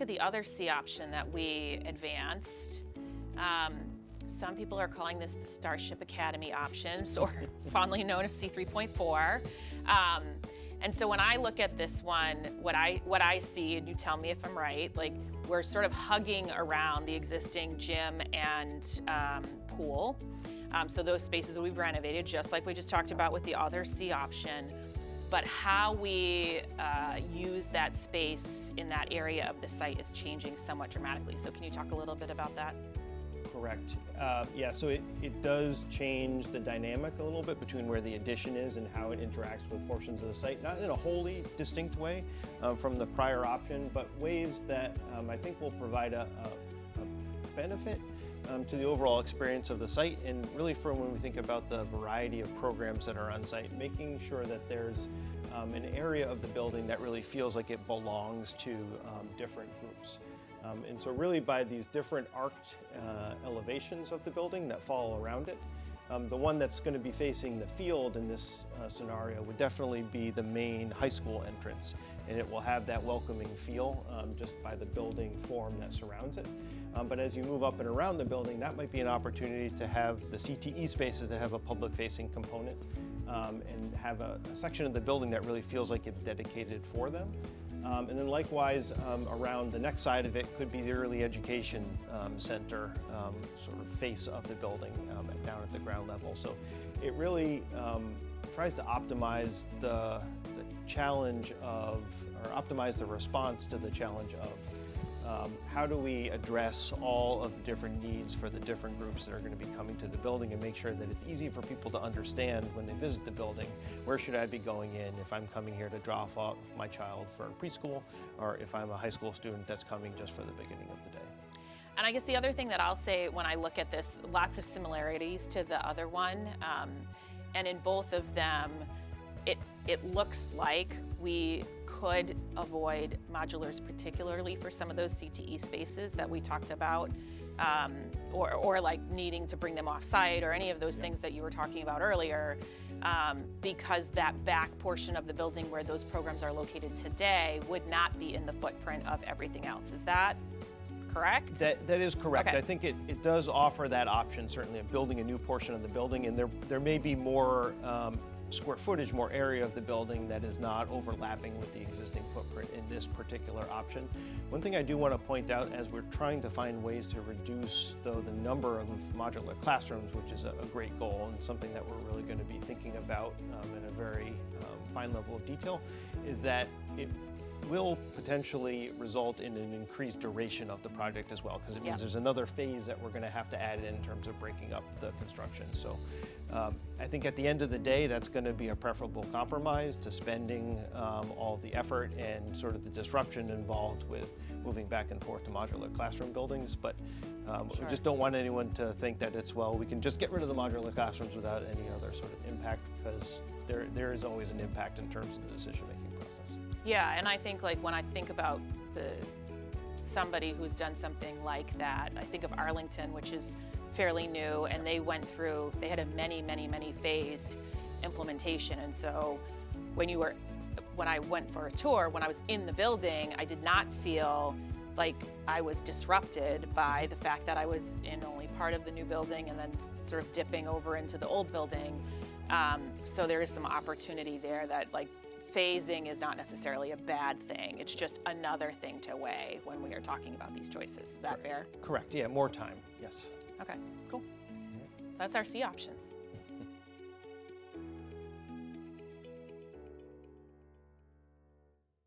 at the other C option that we advanced, some people are calling this the Starship Academy options, or fondly known as C3.4. And so when I look at this one, what I see, and you tell me if I'm right, like we're sort of hugging around the existing gym and pool. So those spaces we've renovated, just like we just talked about with the other C option. But how we use that space in that area of the site is changing somewhat dramatically. So can you talk a little bit about that? Correct. Yeah, so it does change the dynamic a little bit between where the addition is and how it interacts with portions of the site, not in a wholly distinct way from the prior option, but ways that I think will provide a benefit to the overall experience of the site, and really for when we think about the variety of programs that are on site, making sure that there's an area of the building that really feels like it belongs to different groups. And so really by these different arced elevations of the building that fall around it, the one that's going to be facing the field in this scenario would definitely be the main high school entrance, and it will have that welcoming feel just by the building form that surrounds it. But as you move up and around the building, that might be an opportunity to have the CTE spaces that have a public-facing component and have a section of the building that really feels like it's dedicated for them. And then likewise, around the next side of it could be the early education center sort of face of the building down at the ground level. So it really tries to optimize the challenge of, or optimize the response to the challenge of how do we address all of the different needs for the different groups that are going to be coming to the building, and make sure that it's easy for people to understand when they visit the building, where should I be going in if I'm coming here to drop off my child for preschool, or if I'm a high school student that's coming just for the beginning of the day. And I guess the other thing that I'll say when I look at this, lots of similarities to the other one, and in both of them, it looks like we could avoid modulars, particularly for some of those CTE spaces that we talked about, or like needing to bring them off-site, or any of those things that you were talking about earlier, because that back portion of the building where those programs are located today would not be in the footprint of everything else. Is that correct? That is correct. Okay. I think it does offer that option, certainly, of building a new portion of the building, and there may be more square footage, more area of the building that is not overlapping with the existing footprint in this particular option. One thing I do want to point out, as we're trying to find ways to reduce the number of modular classrooms, which is a great goal and something that we're really going to be thinking about in a very fine level of detail, is that it will potentially result in an increased duration of the project as well, because it means there's another phase that we're going to have to add in terms of breaking up the construction. So I think at the end of the day, that's going to be a preferable compromise to spending all of the effort and sort of the disruption involved with moving back and forth to modular classroom buildings. But we just don't want anyone to think that it's, well, we can just get rid of the modular classrooms without any other sort of impact, because there is always an impact in terms of the decision-making process. Yeah, and I think like when I think about somebody who's done something like that, I think of Arlington, which is fairly new, and they had a many phased implementation. And so when I went for a tour, when I was in the building, I did not feel like I was disrupted by the fact that I was in only part of the new building and then sort of dipping over into the old building. So there is some opportunity there that, like, phasing is not necessarily a bad thing. It's just another thing to weigh when we are talking about these choices. Is that fair? Correct. Yeah, more time. Yes. Okay, cool. So that's our C options.